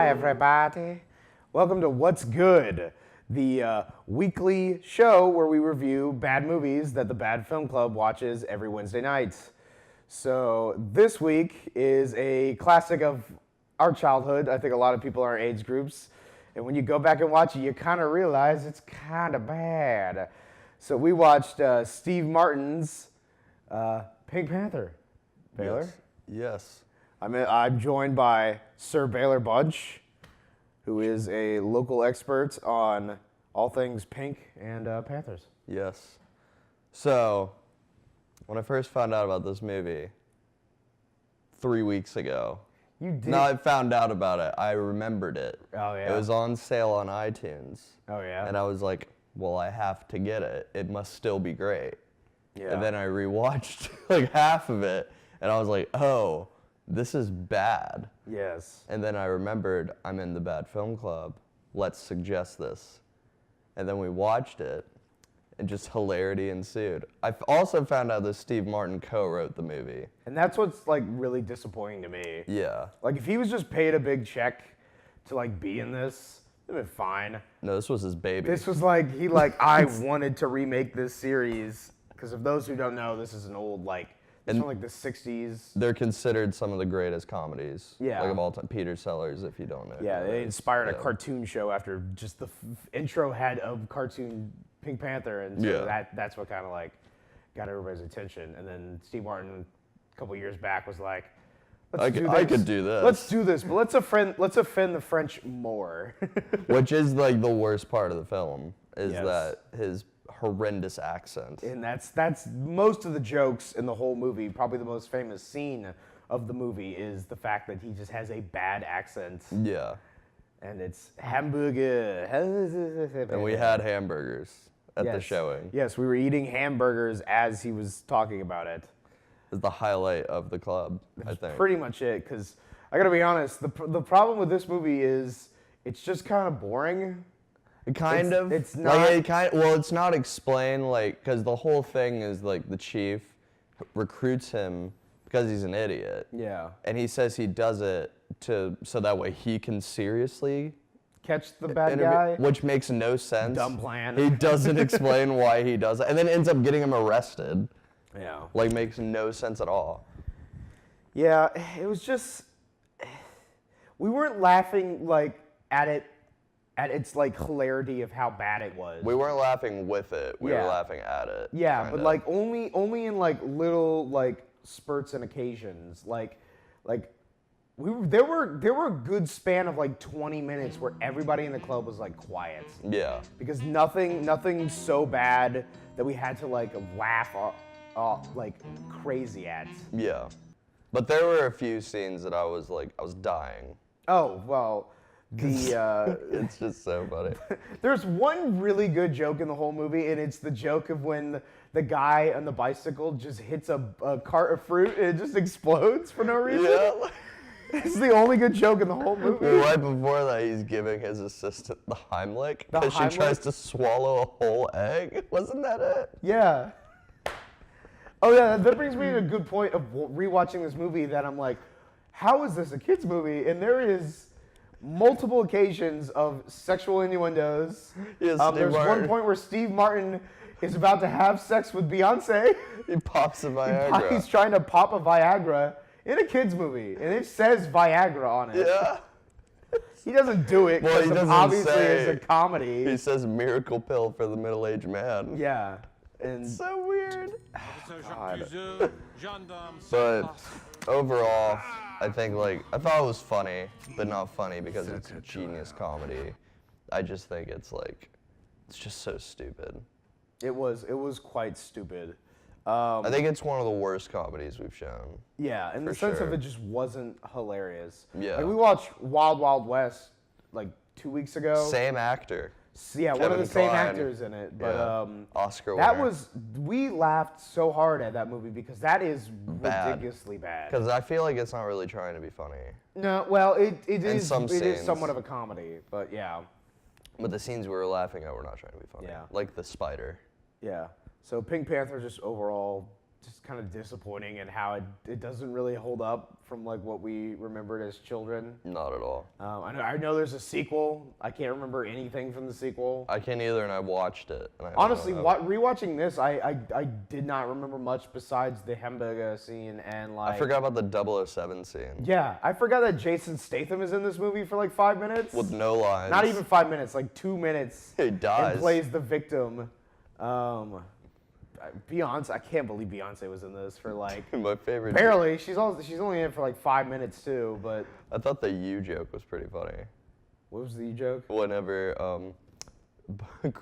Hi, everybody. Welcome to What's Good, the weekly show where we review bad movies that the Bad Film Club watches every Wednesday night. So this week is a classic of our childhood. I think a lot of people in our age groups. And when you go back and watch it, you kind of realize it's kind of bad. So we watched Steve Martin's Pink Panther. Baylor? Yes. I'm joined by Sir Baylor Budge, who is a local expert on all things pink and Panthers. Yes. So, when I first found out about this movie 3 weeks ago, You did? no, I found out about it. I remembered it. Oh, yeah? It was on sale on iTunes. Oh, yeah? And I was like, well, I have to get it. It must still be great. Yeah. And then I rewatched like half of it, and I was like, oh, this is bad. Yes. And then I remembered I'm in the Bad Film Club. Let's suggest this. And then we watched it, and just hilarity ensued. I also found out that Steve Martin co-wrote the movie. And that's what's like really disappointing to me. Yeah. Like if he was just paid a big check to like be in this, it'd been fine. No, this was his baby. This was like I wanted to remake this series because of those who don't know, this is an old it's from like the 60s. They're considered some of the greatest comedies. Yeah. Like of all time. Peter Sellers, if you don't know. Yeah, they inspired a cartoon show after just the intro had a cartoon Pink Panther, and so that's what kind of like got everybody's attention. And then Steve Martin, a couple years back, was like, I could do this. Let's do this, but let's offend the French more. Which is like the worst part of the film, is Yes. that his horrendous accent. And that's most of the jokes in the whole movie. Probably the most famous scene of the movie is the fact that he just has a bad accent. Yeah. And it's hamburger. And we had hamburgers at the showing. Yes, we were eating hamburgers as he was talking about it. It's the highlight of the club, I think. Pretty much it, because I gotta be honest, the problem with this movie is it's just kind of boring. Kind of. It's not. Like, it's not explained, like, because the whole thing is, like, the chief recruits him because he's an idiot. Yeah. And he says he does it so that way he can seriously Catch the bad guy. which makes no sense. Dumb plan. He doesn't explain why he does it, and then ends up getting him arrested. Yeah. Like, makes no sense at all. Yeah, it was just we weren't laughing like at its like hilarity of how bad it was. We weren't laughing with it. We Yeah. were laughing at it. Yeah, kinda. but like only in like little like spurts and occasions. There were a good span of like 20 minutes where everybody in the club was like quiet. Yeah. Because nothing so bad that we had to like laugh like crazy at. Yeah. But there were a few scenes that I was dying. Oh, well, It's just so funny. there's one really good joke in the whole movie, and it's the joke of when the guy on the bicycle just hits a cart of fruit and it just explodes for no reason. Yeah. It's the only good joke in the whole movie. Right before that, he's giving his assistant the Heimlich The because she Heimlich? tries to swallow a whole egg. Wasn't that it? Yeah. Oh yeah, that brings me to a good point of rewatching this movie that I'm like, how is this a kids movie? And there is multiple occasions of sexual innuendos. Yes, There's one point where Steve Martin is about to have sex with Beyonce. He pops a Viagra. He's trying to pop a Viagra in a kids movie, and it says Viagra on it. Yeah. He doesn't do it Well, he because doesn't obviously say. it's a comedy. He says miracle pill for the middle-aged man. Yeah. And So weird. God. But overall, I think I thought it was funny, but not funny because it's a genius comedy. I just think it's just so stupid. It was quite stupid. I think it's one of the worst comedies we've shown. Yeah, in the For sense of sure. it just wasn't hilarious. Yeah. Like we watched Wild Wild West like 2 weeks ago. Same actor. Yeah, one of Kevin the same Kline. actors in it. But Yeah. Oscar that winner. we laughed so hard at that movie because that is Bad. ridiculously bad. Because I feel like it's not really trying to be funny. No, well, it is some it is scenes. somewhat of a comedy, but yeah. But the scenes we were laughing at were not trying to be funny. Yeah. Like the spider. Yeah. So Pink Panther just overall just kind of disappointing in how it doesn't really hold up from like what we remembered as children. Not at all. I know there's a sequel. I can't remember anything from the sequel. I can't either, and I watched it. And Honestly, rewatching this, I did not remember much besides the hamburger scene and like. I forgot about the 007 scene. Yeah, I forgot that Jason Statham is in this movie for like 5 minutes. With no lines. Not even 5 minutes, like 2 minutes. He dies. And plays the victim. Beyonce, I can't believe Beyonce was in this for like. My favorite. Barely. She's only in it for like 5 minutes too, but. I thought the "you" joke was pretty funny. What was the joke? Whenever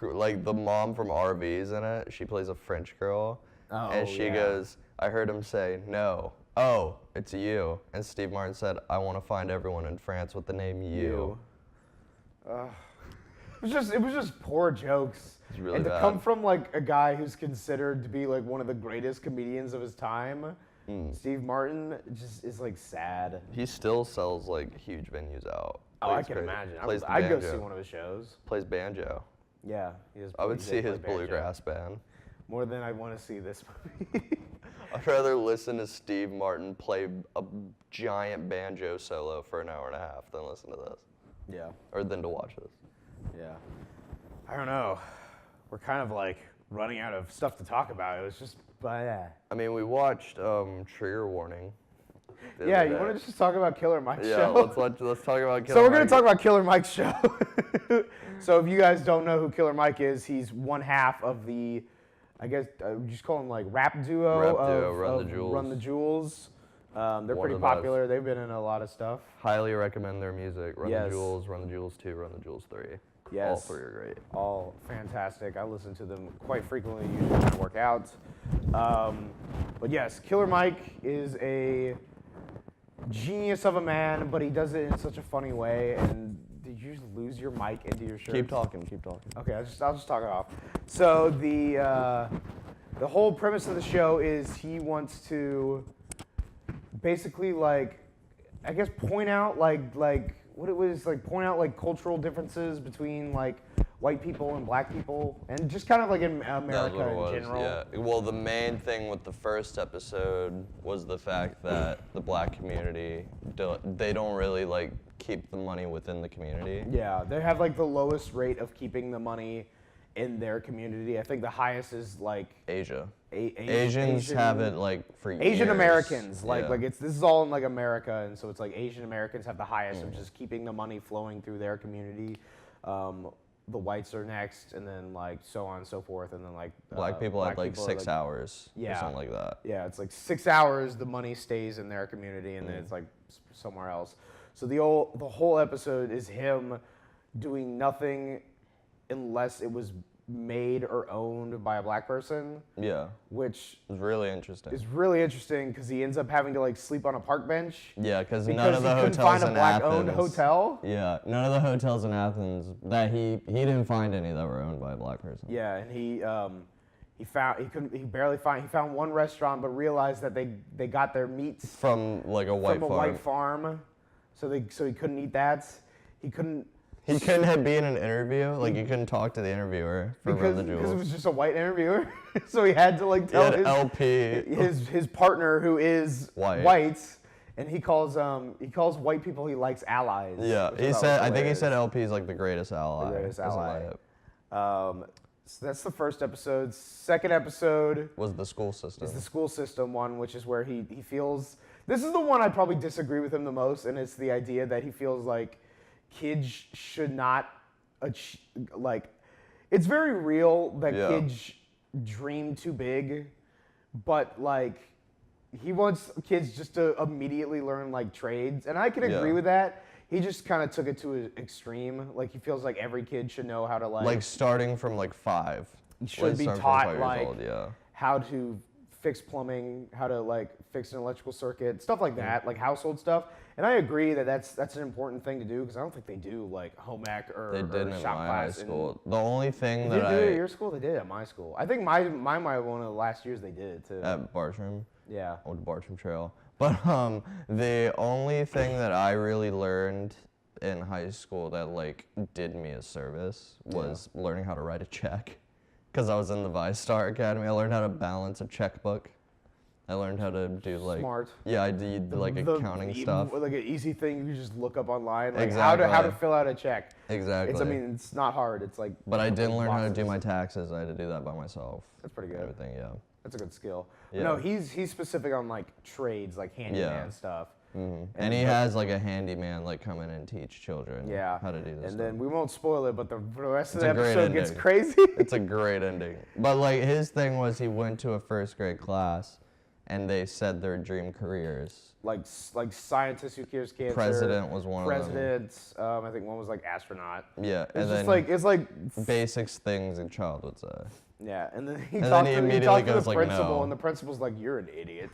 like the mom from RV's in it, she plays a French girl, and she goes, "I heard him say no. Oh, it's you." And Steve Martin said, "I want to find everyone in France with the name you." It was just poor jokes. It's really and to bad. come from like a guy who's considered to be like one of the greatest comedians of his time, Steve Martin, just is like sad. He still sells like huge venues out. Oh, Like, I it's can crazy. imagine. Plays the I'd go banjo. see one of his shows. Plays banjo. Yeah, he is. I would he see does his play banjo. bluegrass band. More than I want to see this movie. I'd rather listen to Steve Martin play a giant banjo solo for an hour and a half than listen to this. Yeah. Or than to watch this. Yeah. I don't know. We're kind of like running out of stuff to talk about. It was just, I mean, we watched Trigger Warning. the Yeah, other you day. want to just talk about Killer Mike's Yeah, show? let's talk about Killer So we're going Mike. to talk about Killer Mike's show. So if you guys don't know who Killer Mike is, he's one half of the, I guess, we just call him like rap duo of Run the Jewels. They're One pretty of the best. popular. They've been in a lot of stuff. Highly recommend their music. Run Yes. the Jewels, Run the Jewels 2, Run the Jewels 3. Yes. All three are great. All fantastic. I listen to them quite frequently, usually when I work out. But yes, Killer Mike is a genius of a man, but he does it in such a funny way. And did you just lose your mic into your shirt? Keep talking. Okay, I'll just talk it off. So the whole premise of the show is he wants to basically like, I guess point out like what it was like, point out like cultural differences between like white people and black people, and just kind of like in That's America what it in was, general. yeah. Well, the main thing with the first episode was the fact that the black community, they don't really like keep the money within the community. Yeah, they have like the lowest rate of keeping the money in their community. I think the highest is like Asia. Asian, have it like for years. Asian Americans, Yeah. this is all in like America, and so it's like Asian Americans have the highest of just keeping the money flowing through their community. The whites are next, and then like so on and so forth, and then like Black people had like people are, 6 hours or Yeah. something like that. Yeah, it's like 6 hours. The money stays in their community, and then it's like somewhere else. So the whole episode is him doing nothing unless it was made or owned by a black person, Yeah, which it was really interesting. is really interesting because he ends up having to like sleep on a park bench Yeah, because none because of he the couldn't hotels find a in black-owned Athens. hotel. Yeah, none of the hotels in Athens that he didn't find any that were owned by a black person. Yeah, and he found one restaurant, but realized that they got their meats From like a white from a farm. white farm, so he couldn't eat that. He couldn't He couldn't be in an interview. Like you couldn't talk to the interviewer for Run the because it Jewels. was just a white interviewer. So he had to like He tell had LP. his partner who is White. white, and he calls white people he likes allies. Yeah, which I he thought said. was I think he hilarious. said LP is like the greatest ally. The greatest or something ally. like that. So that's the first episode. Second episode Was the school system. is the school system one, which is where he feels. This is the one I probably disagree with him the most, and it's the idea that he feels like kids should not like. It's very real that Yeah. kids dream too big, but like he wants kids just to immediately learn like trades, and I can agree Yeah. with that. He just kind of took it to an extreme. Like he feels like every kid should know how to like starting from like 5. should be starting from taught 5 years like old, yeah. how to fix plumbing, how to like fix an electrical circuit, stuff like that, like household stuff. And I agree that that's an important thing to do because I don't think they do like home ec or They didn't or in shop my high class. school. The only thing Did that they do it at I your school? They did it at my school. I think my one of the last years they did it too. at Bartram. Yeah. Old Bartram Trail. But the only thing that I really learned in high school that like did me a service was learning how to write a check. Because I was in the ViStar Academy, I learned how to balance a checkbook. I learned how to do like Smart. Yeah, I did like accounting stuff. Like an easy thing you just look up online, like Exactly. how to fill out a check. Exactly. It's not hard. It's like. But I didn't learn how to do my taxes. I had to do that by myself. That's pretty good. Everything, yeah. That's a good skill. Yeah. No, he's specific on like trades, like handyman stuff. And he has like a handyman like come in and teach children how to do this. And stuff. then we won't spoil it, but the rest of It's the a great episode gets ending. crazy. It's a great ending. But like his thing was he went to a first grade class and they said their dream careers. like scientist who cures cancer. President was one of them. President, I think one was like astronaut. Yeah, It's and just then it's like basics things a child would say. yeah, and then he And talked then he to, immediately to goes the like, principal, no. and the principal's like, "You're an idiot."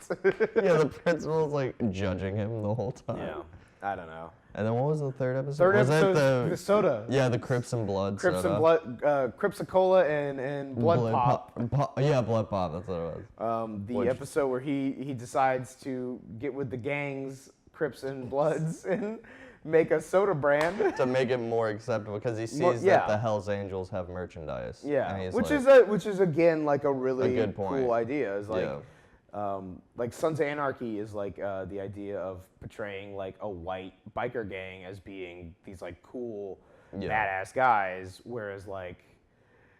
Yeah, the principal's like judging him the whole time. Yeah, I don't know. And then what was the third episode? Third was episode, it the soda. Yeah, the Crips and Blood Crips soda. and Blood, Cripsicola and Blood Pop. Yeah, Blood Pop, that's what it was. The episode where he decides to get with the gangs, Crips and Bloods, and make a soda brand. To make it more acceptable, because he sees yeah. that the Hells Angels have merchandise. Yeah, and he's which is again like a really good point. cool idea. Is like, Yeah. like Sons of Anarchy is like the idea of portraying like a white biker gang as being these like cool, badass guys, whereas like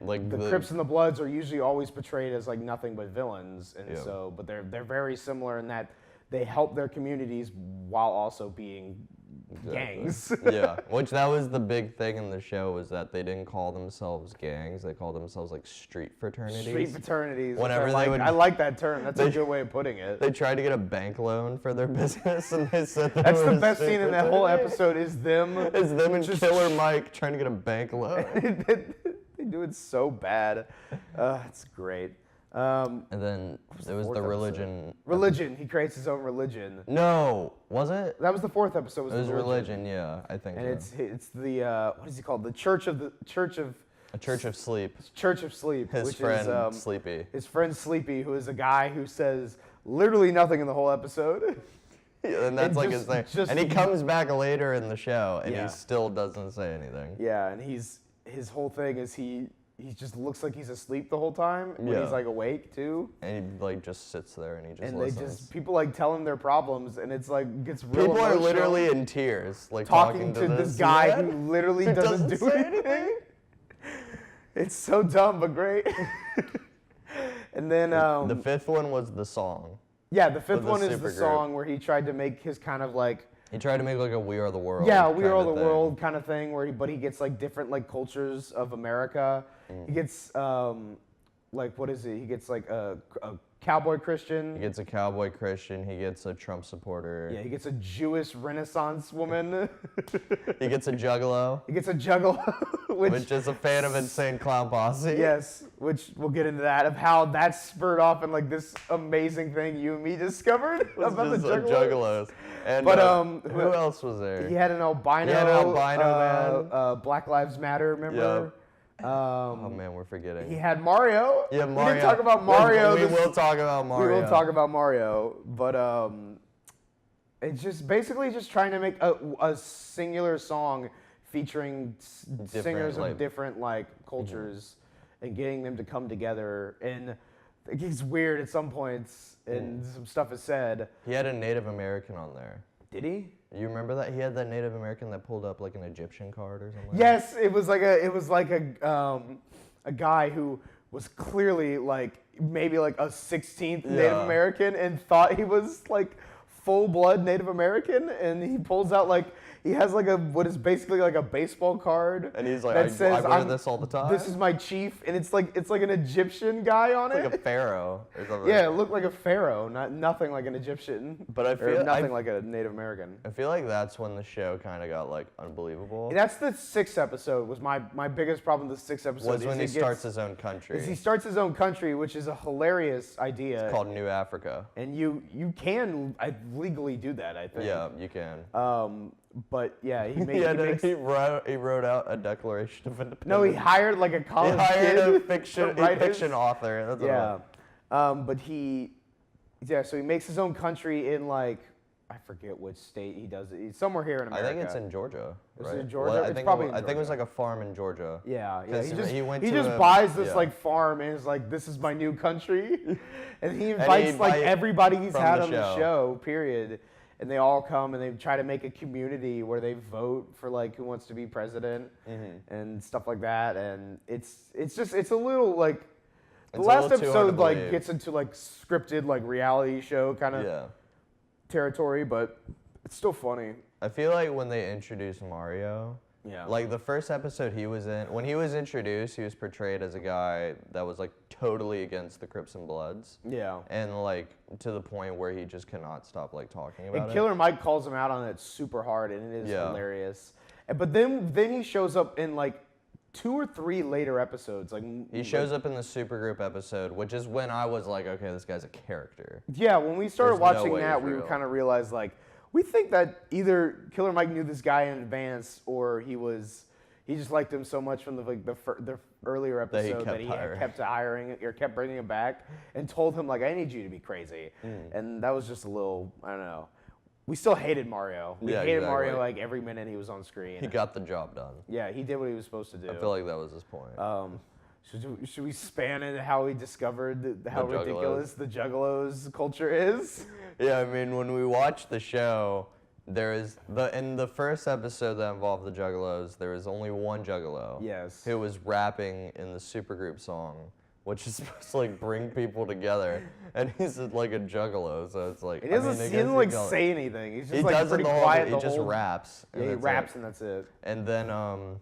the Crips and the Bloods are usually always portrayed as like nothing but villains, and so but they're very similar in that they help their communities while also being gangs. Yeah, which that was the big thing in the show, was that they didn't call themselves gangs, they called themselves like street fraternities. Street fraternities. Whenever I like that term. That's a good way of putting it. They tried to get a bank loan for their business, and they said That's the best scene in that whole episode is them. It's them and Killer Mike trying to get a bank loan. They do it so bad. It's great. And then there was the religion. Religion. He creates his own religion. No, was it? That was the fourth episode. It was religion, yeah, I think. And it's the what is he called? The Church of A Church of Sleep. Church of Sleep. His which friend is, Sleepy. His friend Sleepy, who is a guy who says literally nothing in the whole episode. Yeah, and that's like his thing. And he comes back later in the show, and he still doesn't say anything. Yeah, and his whole thing is he just looks like he's asleep the whole time when he's like awake too. And he like just sits there and he just and listens. people like tell him their problems, and it's like gets real People emotional. are literally in tears, like talking to this guy who literally doesn't do say anything. It's so dumb but great. And then the fifth one was the song. yeah, the fifth the one is super the group. song where he tried to make his kind of like He tried to make like a We Are the World. We Are the thing. World kind of thing, where he gets like different like cultures of America. He gets like what is it? He gets like a cowboy Christian. He gets a cowboy Christian. He gets a Trump supporter. Yeah, he gets a Jewish Renaissance woman. He gets a juggalo. He gets a juggalo, which is a fan of Insane Clown Posse. Yes, which we'll get into that, of how that spurred off and like this amazing thing you and me discovered about the juggalos. And But who else was there? He had an albino. He had an albino man. Black Lives Matter, remember? Oh man, we're forgetting. He had Mario. Yeah, Mario. We didn't talk about Mario. We will talk about Mario. We will talk about Mario, but it's just basically just trying to make a singular song featuring singers of different like cultures and getting them to come together. And it gets weird at some points, and some stuff is said. He had a Native American on there. Did he? You remember that? He had that Native American that pulled up like an Egyptian card or something. Yes, it was like a guy who was clearly like maybe like a 16th Native American and thought he was like full blood Native American, and he pulls out like he has like what is basically like a baseball card, and he's like, that says, I wear this all the time. This is my chief, and it's like an Egyptian guy on it. Like a pharaoh or something. Yeah, it looked like a pharaoh, nothing like an Egyptian. But I feel nothing like a Native American. I feel like that's when the show kind of got like unbelievable. That's the sixth episode. Was my biggest problem with the sixth episode. Was when he starts his own country. He starts his own country, which is a hilarious idea. It's called New Africa. And you can legally do that, I think. Yeah, you can. But yeah, he wrote out a Declaration of Independence. No, he hired like a college kid. He hired a fiction his, author. That's but so he makes his own country in like I forget which state he does it. He's somewhere here in America. I think it's in Georgia. Is right? it in Georgia? Well, It's probably in I think it was Georgia. like a farm in Georgia. Yeah. He 'Cause just buys this like farm and is like, this is my new country, and he invites like everybody he's had on the show. Period. And they all come and they try to make a community where they vote for like who wants to be president and stuff like that. And it's a little like the last episode like gets into like scripted like reality show kind of territory, but it's still funny. I feel like when they introduced Mario, like the first episode he was in, when he was introduced, he was portrayed as a guy that was like totally against the Crips and Bloods. Yeah. And like to the point where he just cannot stop like talking about it. And Killer Mike calls him out on it super hard, and it is hilarious. But then he shows up in like 2 or 3 later episodes. Like he shows up in the supergroup episode, which is when I was like, okay, this guy's a character. Yeah, when we started watching that, we kind of realized like, we think that either Killer Mike knew this guy in advance, or he just liked him so much from the earlier episode that he kept bringing him back and told him like, I need you to be crazy. And that was just a little, I don't know. We still hated Mario. We hated Mario like every minute he was on screen. He got the job done. Yeah, he did what he was supposed to do. I feel like that was his point. Should we span into how we discovered how ridiculous the Juggalos culture is? Yeah, I mean, when we watched the show, in the first episode that involved the Juggalos, there was only one Juggalo. Yes. Who was rapping in the supergroup song, which is supposed to like bring people together, and he's like a Juggalo, so it's like he doesn't say anything. He's just like pretty quiet. He just raps. Yeah, he raps and that's it. And then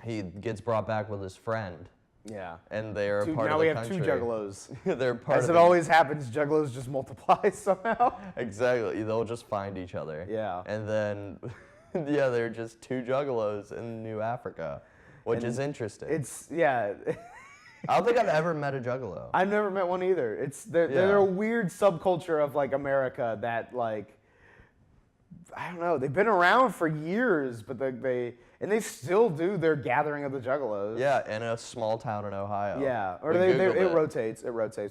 he gets brought back with his friend. Yeah. And they're part of the country. Now we have 2 Juggalos. They're part As it always happens, Juggalos just multiply somehow. Exactly. They'll just find each other. Yeah. And then, they're just 2 Juggalos in New Africa, which is interesting. I don't think I've ever met a Juggalo. I've never met one either. They're a weird subculture of like America that like, I don't know. They've been around for years, but they still do their gathering of the Juggalos. Yeah, in a small town in Ohio. Yeah, or it rotates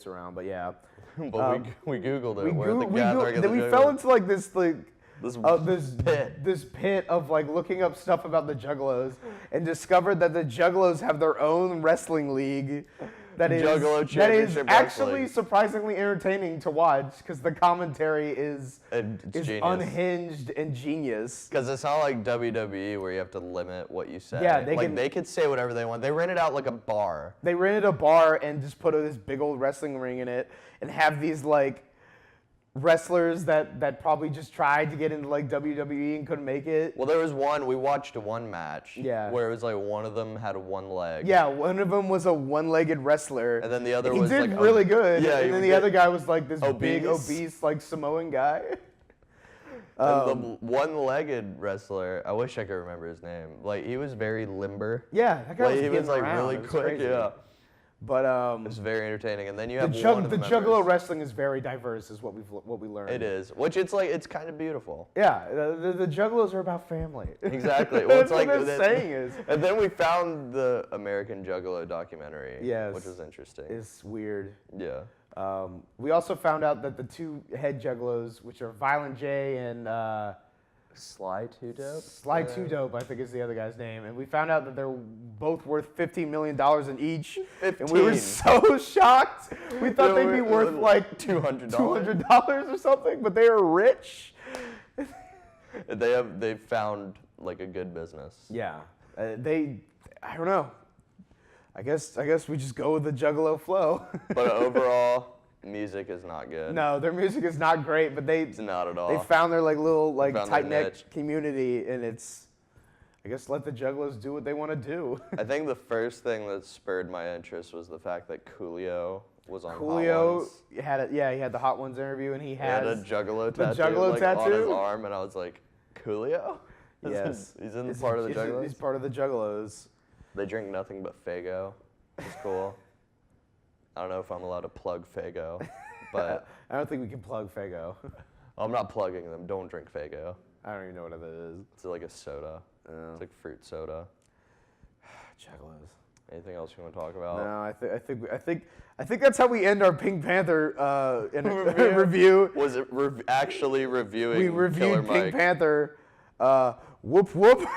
around, but yeah. But we Googled it. Then we fell into like this pit. This pit of like looking up stuff about the Juggalos, and discovered that the Juggalos have their own wrestling league. That is actually surprisingly entertaining to watch because the commentary is unhinged and genius. Because it's not like WWE where you have to limit what you say. Yeah, they could say whatever they want. They rented out like a bar. They rented a bar and just put this big old wrestling ring in it and have these like wrestlers that probably just tried to get into like WWE and couldn't make it. Well, we watched one match where it was like one of them had one leg. Yeah, one of them was a one-legged wrestler. And then the other was like... He did really good. Yeah, and then the other guy was like this big, obese, like Samoan guy. And the one-legged wrestler, I wish I could remember his name. Like, he was very limber. Yeah, that guy was like really quick, yeah. But it's very entertaining, and then you have the Juggalo wrestling is very diverse, is what we learned. It is, which it's kind of beautiful. Yeah, the Juggalos are about family. Exactly. Well, That's what they're saying is. And then we found the American Juggalo documentary. Yes, which was interesting. It's weird. Yeah. We also found out that the 2 head Juggalos, which are Violent J and Sly Too Dope? Sly Too Dope, I think is the other guy's name. And we found out that they're both worth $15 million in each. 15. And we were so shocked. We thought they'd be worth like $200 or something, but they are rich. They've found like a good business. Yeah. I don't know. I guess we just go with the Juggalo flow. But overall, music is not good. No, their music is not great, but it's not at all. They found their like little like tight-knit community, and it's, I guess, let the Juggalos do what they want to do. I think the first thing that spurred my interest was the fact that Coolio was on Coolio Hot Ones. he had the Hot Ones interview, and he had a Juggalo tattoo on his arm, and I was like, Coolio? Yes. He's in part of the Juggalos? He's part of the Juggalos. They drink nothing but Faygo. It's cool. I don't know if I'm allowed to plug Faygo, but... I don't think we can plug Faygo. I'm not plugging them. Don't drink Faygo. I don't even know what it is. It's like a soda. It's like fruit soda. Juggalos. Anything else you want to talk about? No, I think that's how we end our Pink Panther review. Was it actually reviewing? We reviewed Pink Panther. Whoop whoop.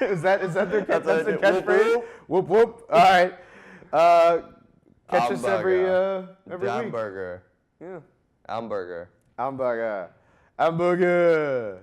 is that their that's the catchphrase? Whoop whoop. All right. Catch us every week. Hamburger. Yeah. Hamburger. Hamburger. Hamburger.